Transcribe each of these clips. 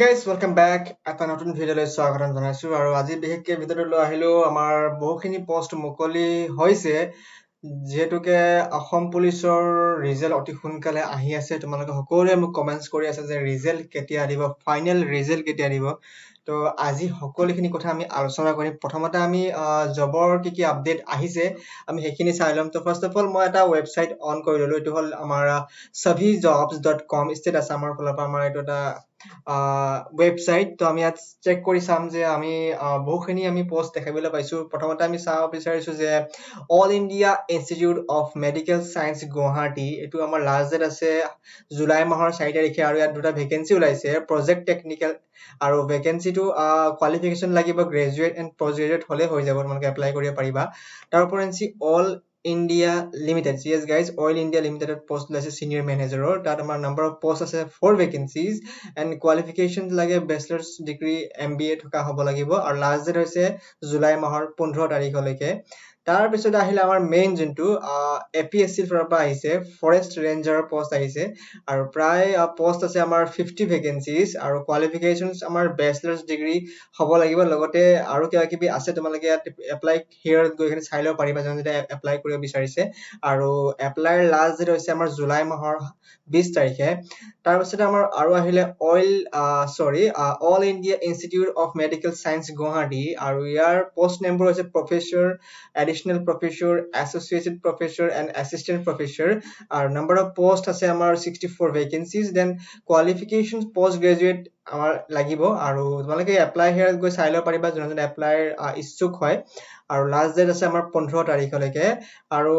Guys, welcome back এটা নতুন ভিডিঅ'লৈ স্বাগতম জনাইছো আৰু আজি বিশেষকৈ ভিডিঅ'টো লৈ আহিলো আমাৰ বহুখিনি পোষ্ট মুকলি হৈছে যেহেতুকে অসম পুলিচৰ ৰিজাল্ট অতি সোনকালে আহি আছে তোমালোকে সকলোৱে মোক কমেন্টছ কৰি আছে যে ৰিজাল্ট কেতিয়া দিব ফাইনেল ৰিজাল্ট কেতিয়া দিব তো আজি সকলোখিনি কথা আমি আলোচনা কৰিম প্ৰথমতে আমি জবৰ কি আপডেট আহিছে আমি সেইখিনি চাই ল'ম তো ফাৰ্ষ্ট অফ অল মই এটা ৱেবছাইট অন কৰি ললো এইটো হ'ল আমাৰ sabhijobs.com ষ্টেট আছে আমাৰ ফালৰ পৰা আমাৰ এইটো এটা ৱেবছাইট তো আমি ইয়াত চেক কৰি চাম যে আমি বহুখিনি আমি পোষ্ট দেখিবলৈ পাইছো প্ৰথমতে আমি চাব বিচাৰিছো যে all India institute of medical science Guwahati এইটো আমাৰ লাষ্ট ডেট আছে জুলাই মাহৰ 4 তাৰিখে আৰু ইয়াত দুটা ভেকেন্সি ওলাইছে প্ৰজেক্ট টেকনিক্যাল আৰু ভেকেন্সিটো কোৱালিফিকেশ্যন লাগিব গ্ৰেজুৱেট এণ্ড পষ্ট গ্ৰেজুৱেট হ'লে হৈ যাব তোমালোকে এপ্লাই কৰিব পাৰিবা তাৰ উপৰিঞ্চি all India Limited. Yes, guys, Oil India Limited post ওলাইছে senior manager তাত আমাৰ number of post আছে 4 vacancies and qualifications লাগে bachelor's degree MBA থকা হ'ব লাগিব আৰু last date হৈছে জুলাই মাহৰ 15 তাৰিখলৈকে তাৰ পিছত আহিলে আমাৰ মেইন যোনটো APSC ৰ পৰা আহিছে ফৰেষ্ট ৰেঞ্জাৰৰ পোষ্ট আহিছে আৰু প্ৰায় পোষ্ট আছে আমাৰ 50 ভেকেন্সিজ আৰু কোৱালিফিকেশনছ আমাৰ বেচলাৰ্ছ ডিগ্ৰী হ'ব লাগিব লগতে আৰু কিবা কিবি আছে তোমালোকে ইয়াত এপ্লাই হিয়াৰ গৈ কিনে চাই ল'ব পাৰিবা যোনটো এপ্লাই কৰিব বিচাৰিছে আৰু এপ্লাইৰ লাষ্ট ডেট হৈছে আমাৰ জুলাই মাহৰ 20 তাৰিখে তাৰ পিছত আমাৰ আৰু আহিলে all India institute of medical science Guwahati আৰু ইয়াৰ পোষ্ট নম্বৰ হৈছে professor additional professor associate professor and assistant professor our number of post আছে আমাৰ 64 vacancies then qualifications post graduate আমাৰ লাগিব আৰু তোমালোকে এপ্লাই হিয়াৰ গৈ চাই ল'ব পাৰিবা যোনজন এপ্লাইৰ ইচ্ছুক হয় আৰু লাষ্ট ডেট আছে আমাৰ 15 তাৰিখলৈকে আৰু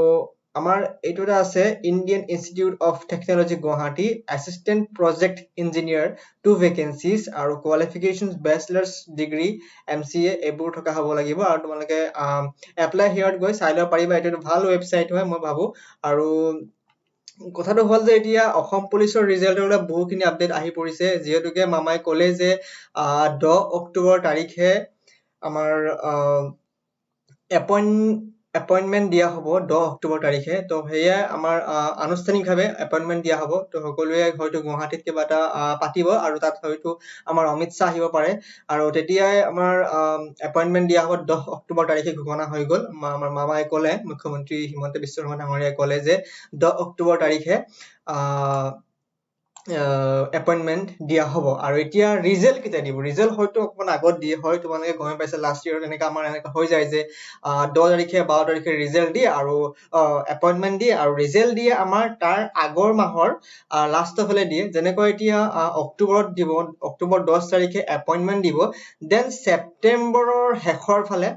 আমাৰ এইটো আছে Indian institute of technology Guwahati assistant project engineer 2 ভেকেন্সিজ আৰু কোৱালিফিকেশনছ বেচলাৰ্ছ ডিগ্ৰী MCA এইবোৰ থকা হ'ব লাগিব আৰু তোমালোকে এপ্লাই হিয়াৰত গৈ চাই ল'ব পাৰিবা এইটো ভাল ৱেবছাইট হয় মই ভাবো আৰু কথাটো হ'ল যে এতিয়া অসম পুলিচৰ ৰিজাল্টৰ বহুখিনি আপডেট আহি পৰিছে যিহেতুকে মামাই ক'লে যে 10 অক্টোবৰ তাৰিখে আমাৰ এপইন্টমেন্ট দিয়া হ'ব 10 অক্টোবৰ তাৰিখে তো হেয়া আমাৰ আনুষ্ঠানিকভাৱে এপইন্টমেন্ট দিয়া হ'ব তো সকলোৱে হয়তো গুৱাহাটীত কিবা এটা পাতিব আৰু তাত হয়তো আমাৰ অমিত শাহ আহিব পাৰে আৰু তেতিয়াই আমাৰ এপইন্টমেন্ট দিয়া হ'ব 10 অক্টোবৰ তাৰিখে ঘোষণা হৈ গ'ল আমাৰ মামাই ক'লে মুখ্যমন্ত্ৰী হিমন্ত বিশ্ব শৰ্মা ডাঙৰীয়াই ক'লে যে 10 অক্টোবৰ তাৰিখে এপইন্টমেন্ট দিয়া হ'ব আৰু এতিয়া ৰিজাল্ট কেতিয়া দিব ৰিজাল্ট হয়তো অকমান আগত দিয়ে হয় তোমালোকে গম পাইছা লাষ্ট ইয়াৰত এনেকা আমাৰ এনেকা হৈ যায় যে 10 তাৰিখে 12 তাৰিখে ৰিজাল্ট দিয়ে আৰু এপইন্টমেন্ট দিয়ে আৰু ৰিজাল্ট দিয়ে আমাৰ তাৰ আগৰ মাহৰ লাষ্টৰ ফালে দিয়ে যেনেকৈ এতিয়া অক্টোবৰত দিব অক্টোবৰ 10 তাৰিখে এপইন্টমেন্ট দিব দেন ছেপ্টেম্বৰৰ শেষৰ ফালে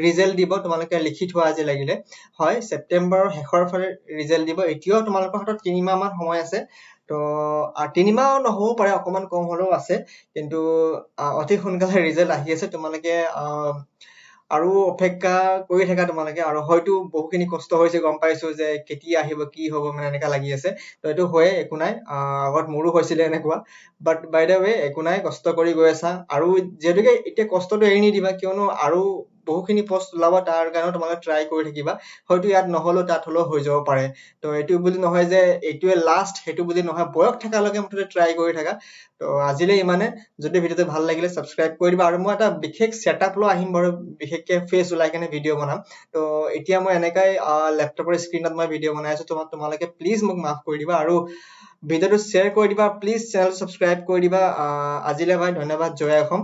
ৰিজাল্ট দিব তোমালোকে লিখি থোৱা আজি লাগিলে হয় ছেপ্টেম্বৰৰ শেষৰ ফালে ৰিজাল্ট দিব এতিয়াও তোমালোকৰ হাতত 3 মাহ মান সময় আছে তো 3 মাহ নহ'ব পাৰে অকমান কম হ'লেও আছে কিন্তু অতি সোনকালে ৰিজাল্ট আহি আছে তোমালোকে আৰু অপেক্ষা কৰি থাকা তোমালোকে আৰু হয়তো বহুখিনি কষ্ট হৈছে গম পাইছো যে কেতিয়া আহিব কি হ'ব মানে এনেকা লাগি আছে তো এইটো হয়ে একো নাই আগত মোৰো হৈছিলে এনেকুৱা বাট বাই দ্য ৱে একো নাই কষ্ট কৰি গৈ আছা আৰু যেহেতুকে এতিয়া কষ্টটো এৰি নিদিবা কিয়নো আৰু বহুখিনি পোষ্ট ওলাব তাৰ কাৰণে তোমালোকে ট্ৰাই কৰি থাকিবা হয়তো ইয়াত নহ'লেও তাত হ'লেও হৈ যাব পাৰে তো এইটো বুলি নহয় যে এইটোৱে লাষ্ট সেইটো বুলি নহয় বয়স থকালৈকে মুঠতে ট্ৰাই কৰি থাকা তো আজিলৈ ইমানে যদি ভিডিঅ'টো ভাল লাগিলে সাবস্ক্ৰাইব কৰি দিবা আৰু মই এটা বিশেষ সেটআপ লৈ আহিম বাৰু বিশেষকে ফেচ ওলাই কেনে ভিডিঅ' বনাম তো এতিয়া মই এনেকৈ লেপটপৰ স্ক্ৰীনত মই ভিডিঅ' বনাই আছো তোমালোকে প্লিজ মোক মাফ কৰি দিবা আৰু ভিডিঅ'টো শ্বেয়াৰ কৰি দিবা প্লিজ চেনেল সাবস্ক্ৰাইব কৰি দিবা আজিলৈ ভাই ধন্যবাদ জয় অসম